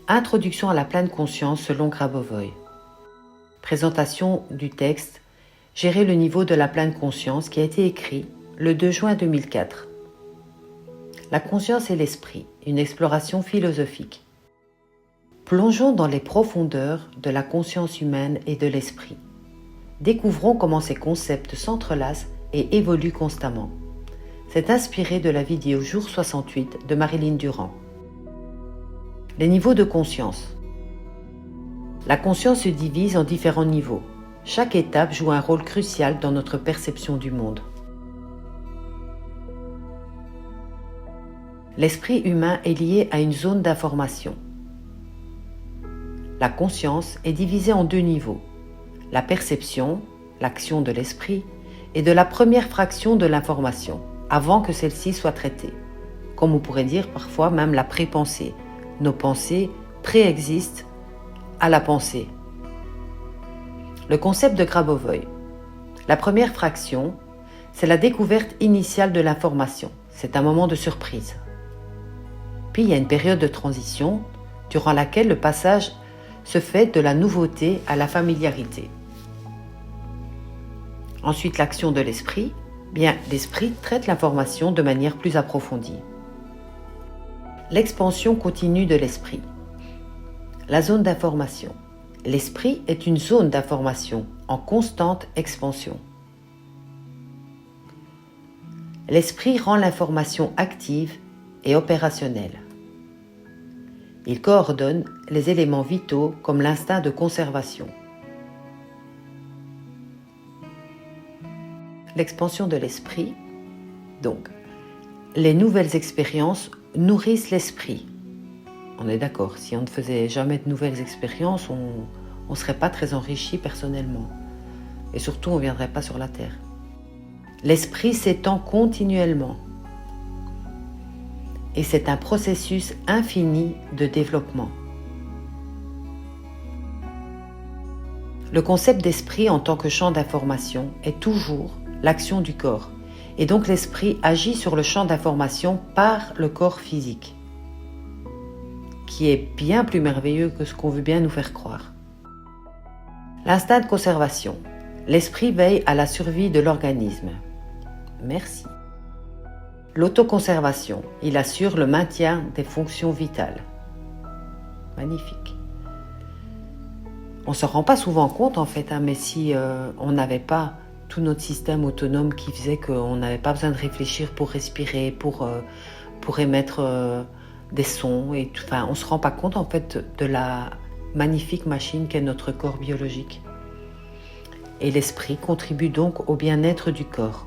Introduction à la pleine conscience selon Grabovoi. Présentation du texte Gérer le niveau de la pleine conscience qui a été écrit le 2 juin 2004. La conscience et l'esprit, une exploration philosophique. Plongeons dans les profondeurs de la conscience humaine et de l'esprit. Découvrons comment ces concepts s'entrelacent et évoluent constamment. C'est inspiré de la vidéo Jour 68 de Marilyn Durand. Les niveaux de conscience. La conscience se divise en différents niveaux. Chaque étape joue un rôle crucial dans notre perception du monde. L'esprit humain est lié à une zone d'information. La conscience est divisée en deux niveaux. La perception, l'action de l'esprit, et de la première fraction de l'information, avant que celle-ci soit traitée. Comme on pourrait dire parfois même la pré-pensée. Nos pensées préexistent à la pensée. Le concept de Grabovoi. La première fraction, c'est la découverte initiale de l'information. C'est un moment de surprise. Puis il y a une période de transition durant laquelle le passage se fait de la nouveauté à la familiarité. Ensuite, l'action de l'esprit. Bien, l'esprit traite l'information de manière plus approfondie. L'expansion continue de l'esprit. La zone d'information. L'esprit est une zone d'information en constante expansion. L'esprit rend l'information active et opérationnelle. Il coordonne les éléments vitaux comme l'instinct de conservation. L'expansion de l'esprit. Donc, les nouvelles expériences nourrissent l'esprit. On est d'accord, si on ne faisait jamais de nouvelles expériences, on ne serait pas très enrichi personnellement. Et surtout, on ne viendrait pas sur la Terre. L'esprit s'étend continuellement. Et c'est un processus infini de développement. Le concept d'esprit en tant que champ d'information est toujours l'action du corps. Et donc l'esprit agit sur le champ d'information par le corps physique, qui est bien plus merveilleux que ce qu'on veut bien nous faire croire. L'instinct de conservation. L'esprit veille à la survie de l'organisme. Merci. L'autoconservation. Il assure le maintien des fonctions vitales. Magnifique. On ne se rend pas souvent compte en fait, mais si on n'avait pas tout notre système autonome qui faisait qu'on n'avait pas besoin de réfléchir pour respirer, pour émettre des sons, et tout, on ne se rend pas compte en fait de la magnifique machine qu'est notre corps biologique. Et l'esprit contribue donc au bien-être du corps.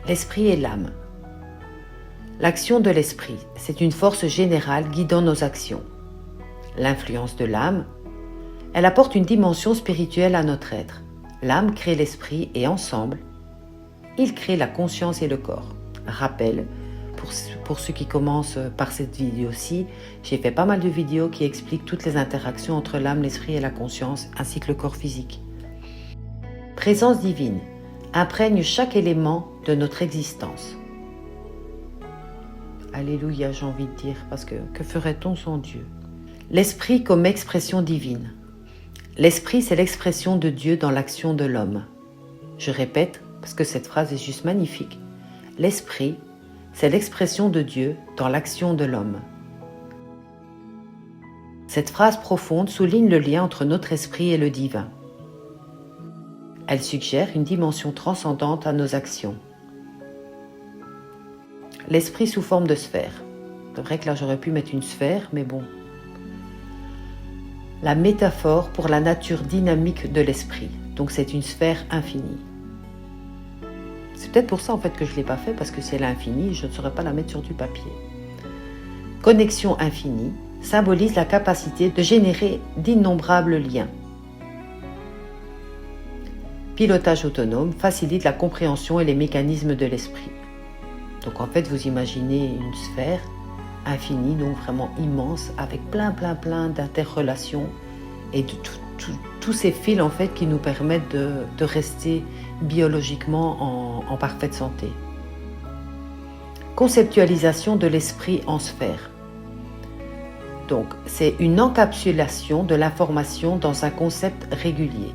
L'esprit et l'âme. L'action de l'esprit, c'est une force générale guidant nos actions. L'influence de l'âme, elle apporte une dimension spirituelle à notre être. L'âme crée l'esprit et ensemble, ils créent la conscience et le corps. Rappel, pour ceux qui commencent par cette vidéo-ci, j'ai fait pas mal de vidéos qui expliquent toutes les interactions entre l'âme, l'esprit et la conscience, ainsi que le corps physique. Présence divine imprègne chaque élément de notre existence. Alléluia, j'ai envie de dire, parce que ferait-on sans Dieu? L'esprit comme expression divine. L'esprit, c'est l'expression de Dieu dans l'action de l'homme. Je répète, parce que cette phrase est juste magnifique. L'esprit, c'est l'expression de Dieu dans l'action de l'homme. Cette phrase profonde souligne le lien entre notre esprit et le divin. Elle suggère une dimension transcendante à nos actions. L'esprit sous forme de sphère. C'est vrai que là, j'aurais pu mettre une sphère, mais bon. La métaphore pour la nature dynamique de l'esprit. Donc c'est une sphère infinie. C'est peut-être pour ça en fait que je ne l'ai pas fait, parce que si elle est infinie, je ne saurais pas la mettre sur du papier. Connexion infinie symbolise la capacité de générer d'innombrables liens. Pilotage autonome facilite la compréhension et les mécanismes de l'esprit. Donc en fait, vous imaginez une sphère infinie, donc vraiment immense, avec plein d'interrelations et de tous ces fils en fait qui nous permettent de rester biologiquement en parfaite santé. Conceptualisation de l'esprit en sphère. Donc, c'est une encapsulation de l'information dans un concept régulier.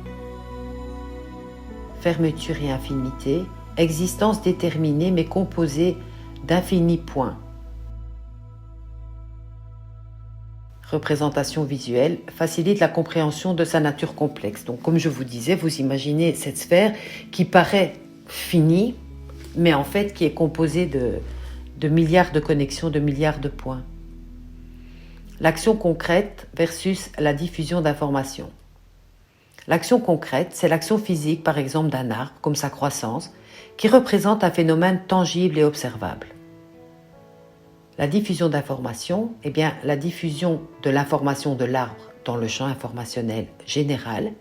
Fermeture et infinité, existence déterminée mais composée d'infinis points. Représentation visuelle facilite la compréhension de sa nature complexe. Donc, comme je vous disais, vous imaginez cette sphère qui paraît finie, mais en fait qui est composée de milliards de connexions, de milliards de points. L'action concrète versus la diffusion d'informations. L'action concrète, c'est l'action physique, par exemple, d'un arbre, comme sa croissance, qui représente un phénomène tangible et observable. La diffusion d'informations, eh bien, la diffusion de l'information de l'arbre dans le champ informationnel général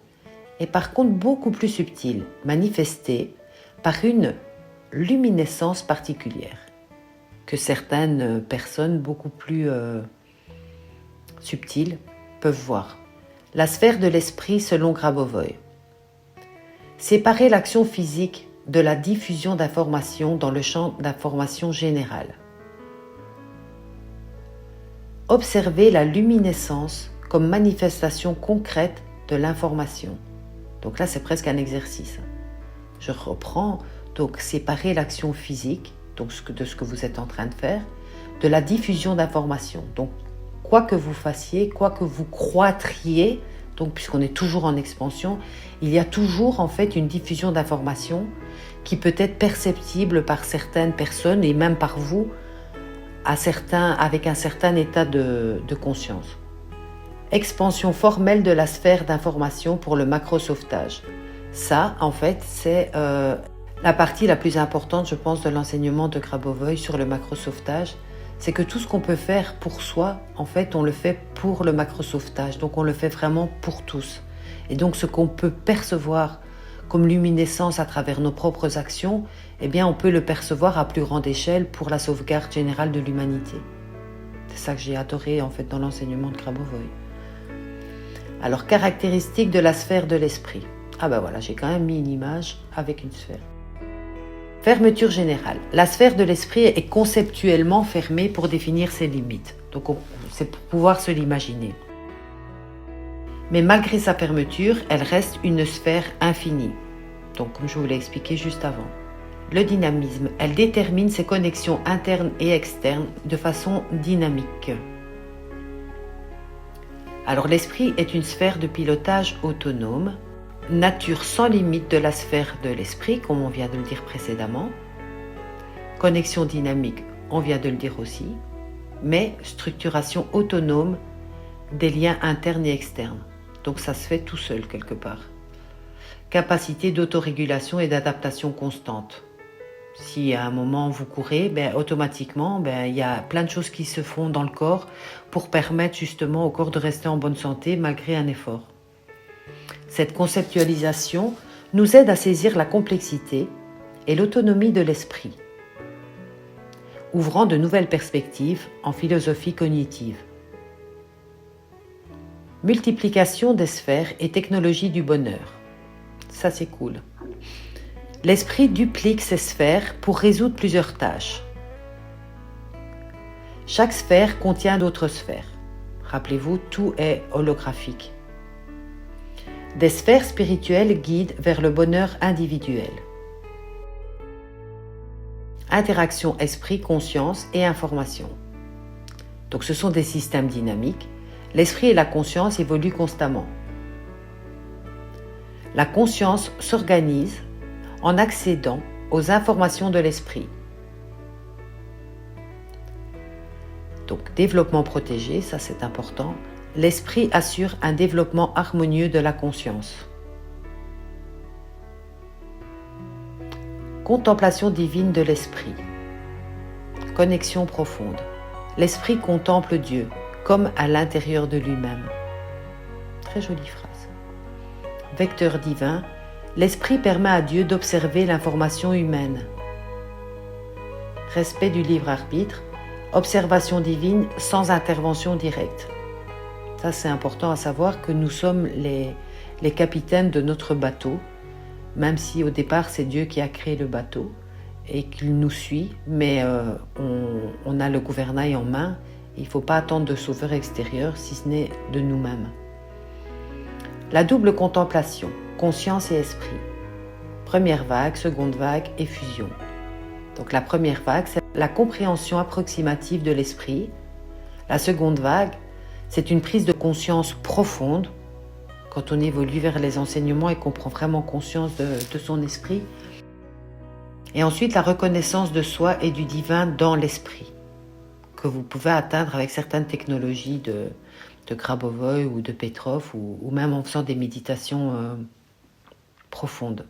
est par contre beaucoup plus subtile, manifestée par une luminescence particulière que certaines personnes beaucoup plus subtiles peuvent voir. La sphère de l'esprit selon Grabovoi. Séparer l'action physique de la diffusion d'informations dans le champ d'information général. Observer la luminescence comme manifestation concrète de l'information. Donc là, c'est presque un exercice. Je reprends, donc séparer l'action physique, donc de ce que vous êtes en train de faire, de la diffusion d'informations. Donc, quoi que vous fassiez, quoi que vous croîtriez, donc puisqu'on est toujours en expansion, il y a toujours en fait une diffusion d'informations qui peut être perceptible par certaines personnes et même par vous avec un certain état de conscience. Expansion formelle de la sphère d'information pour le macro-sauvetage. Ça, en fait, c'est la partie la plus importante, je pense, de l'enseignement de Grabovoi sur le macro-sauvetage. C'est que tout ce qu'on peut faire pour soi, en fait, on le fait pour le macro-sauvetage. Donc, on le fait vraiment pour tous. Et donc, ce qu'on peut percevoir comme luminescence à travers nos propres actions, eh bien, on peut le percevoir à plus grande échelle pour la sauvegarde générale de l'humanité. C'est ça que j'ai adoré, en fait, dans l'enseignement de Grabovoi. Alors, caractéristiques de la sphère de l'esprit. Ah ben voilà, j'ai quand même mis une image avec une sphère. Fermeture générale. La sphère de l'esprit est conceptuellement fermée pour définir ses limites. Donc, c'est pour pouvoir se l'imaginer. Mais malgré sa fermeture, elle reste une sphère infinie. Donc, comme je vous l'ai expliqué juste avant. Le dynamisme, elle détermine ses connexions internes et externes de façon dynamique. Alors, l'esprit est une sphère de pilotage autonome, nature sans limite de la sphère de l'esprit, comme on vient de le dire précédemment. Connexion dynamique, on vient de le dire aussi. Mais structuration autonome des liens internes et externes. Donc ça se fait tout seul quelque part. Capacité d'autorégulation et d'adaptation constante. Si à un moment vous courez, automatiquement, il y a plein de choses qui se font dans le corps pour permettre justement au corps de rester en bonne santé malgré un effort. Cette conceptualisation nous aide à saisir la complexité et l'autonomie de l'esprit, ouvrant de nouvelles perspectives en philosophie cognitive. Multiplication des sphères et technologie du bonheur. Ça, c'est cool. L'esprit duplique ces sphères pour résoudre plusieurs tâches. Chaque sphère contient d'autres sphères. Rappelez-vous, tout est holographique. Des sphères spirituelles guident vers le bonheur individuel. Interaction esprit, conscience et information. Donc ce sont des systèmes dynamiques. L'esprit et la conscience évoluent constamment. La conscience s'organise en accédant aux informations de l'esprit. Donc développement protégé, ça c'est important. L'esprit assure un développement harmonieux de la conscience. Contemplation divine de l'esprit. Connexion profonde. L'esprit contemple Dieu, comme à l'intérieur de lui-même. Très jolie phrase. Vecteur divin. L'esprit permet à Dieu d'observer l'information humaine. Respect du libre arbitre. Observation divine sans intervention directe. Ça, c'est important à savoir que nous sommes les capitaines de notre bateau, même si au départ, c'est Dieu qui a créé le bateau et qu'il nous suit, mais on a le gouvernail en main Il ne faut pas attendre de sauveur extérieur si ce n'est de nous-mêmes. La double contemplation, conscience et esprit. Première vague, seconde vague et fusion. Donc la première vague, c'est la compréhension approximative de l'esprit. La seconde vague, c'est une prise de conscience profonde quand on évolue vers les enseignements et qu'on prend vraiment conscience de son esprit. Et ensuite, la reconnaissance de soi et du divin dans l'esprit, que vous pouvez atteindre avec certaines technologies de Grabovoi ou de Petrov, ou même en faisant des méditations profondes.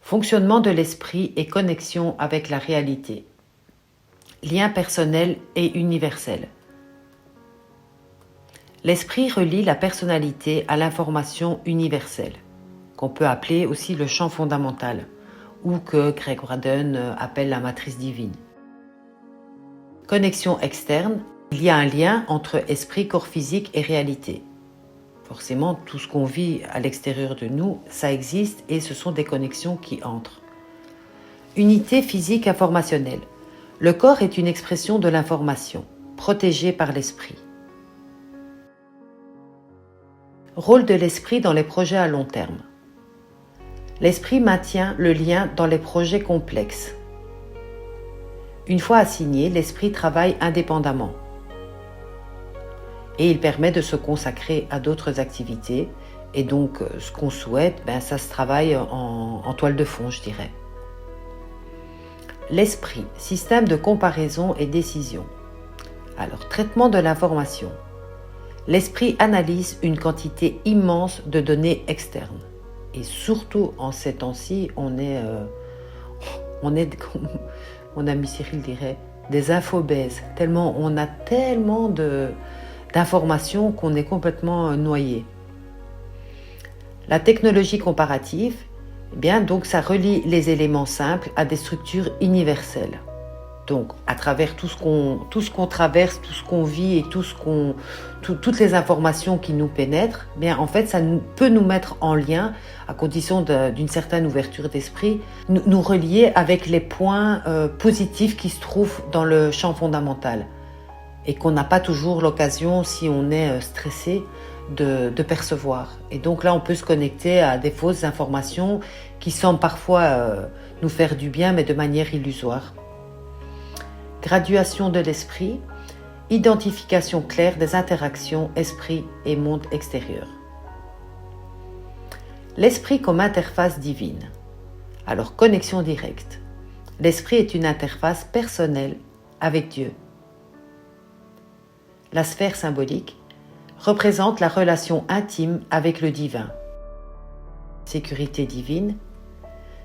Fonctionnement de l'esprit et connexion avec la réalité. Lien personnel et universel. L'esprit relie la personnalité à l'information universelle, qu'on peut appeler aussi le champ fondamental, ou que Greg Braden appelle la matrice divine. Connexion externe, il y a un lien entre esprit, corps physique et réalité. Forcément, tout ce qu'on vit à l'extérieur de nous, ça existe et ce sont des connexions qui entrent. Unité physique informationnelle. Le corps est une expression de l'information, protégée par l'esprit. Rôle de l'esprit dans les projets à long terme. L'esprit maintient le lien dans les projets complexes. Une fois assigné, l'esprit travaille indépendamment. Et il permet de se consacrer à d'autres activités. Et donc, ce qu'on souhaite, ça se travaille en toile de fond, je dirais. L'esprit, système de comparaison et décision. Alors, traitement de l'information. L'esprit analyse une quantité immense de données externes. Et surtout en ces temps-ci, on est mon ami Cyril dirait, des infobèses. On a tellement d'informations qu'on est complètement noyé. La technologie comparative, donc ça relie les éléments simples à des structures universelles. Donc, à travers tout ce qu'on traverse, tout ce qu'on vit et toutes les informations qui nous pénètrent, en fait, ça peut nous mettre en lien, à condition d'une certaine ouverture d'esprit, nous relier avec les points positifs qui se trouvent dans le champ fondamental et qu'on n'a pas toujours l'occasion, si on est stressé, de percevoir. Et donc là, on peut se connecter à des fausses informations qui semblent parfois nous faire du bien, mais de manière illusoire. Graduation de l'esprit, identification claire des interactions esprit et monde extérieur. L'esprit comme interface divine. Alors, connexion directe. L'esprit est une interface personnelle avec Dieu. La sphère symbolique représente la relation intime avec le divin. Sécurité divine,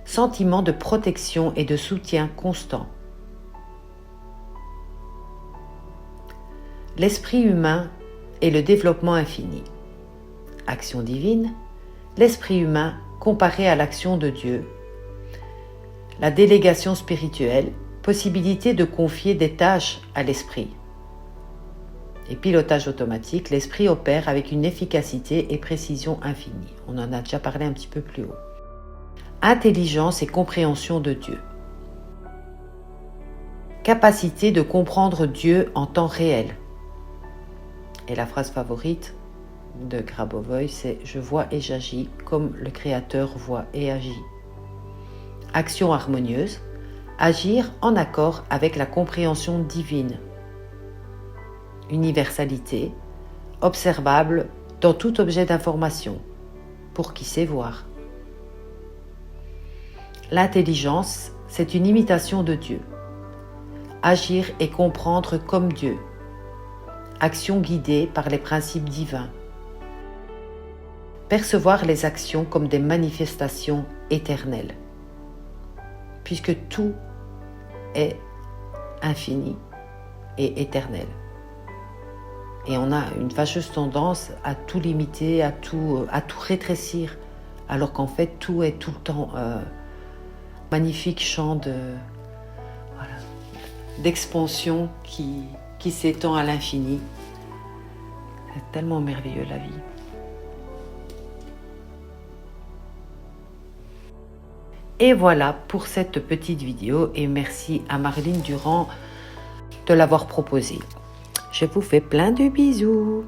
sentiment de protection et de soutien constant. L'esprit humain et le développement infini. Action divine, l'esprit humain comparé à l'action de Dieu. La délégation spirituelle, possibilité de confier des tâches à l'esprit. Et pilotage automatique, l'esprit opère avec une efficacité et précision infinie. On en a déjà parlé un petit peu plus haut. Intelligence et compréhension de Dieu. Capacité de comprendre Dieu en temps réel. Et la phrase favorite de Grabovoi, c'est « Je vois et j'agis comme le Créateur voit et agit ». Action harmonieuse, agir en accord avec la compréhension divine. Universalité, observable dans tout objet d'information, pour qui sait voir. L'intelligence, c'est une imitation de Dieu. Agir et comprendre comme Dieu. Action guidée par les principes divins. Percevoir les actions comme des manifestations éternelles. Puisque tout est infini et éternel. Et on a une fâcheuse tendance à tout limiter, à tout rétrécir, alors qu'en fait tout est tout le temps magnifique champ d'expansion qui s'étend à l'infini. C'est tellement merveilleux la vie. Et voilà pour cette petite vidéo et merci à Marlene Durand de l'avoir proposée. Je vous fais plein de bisous.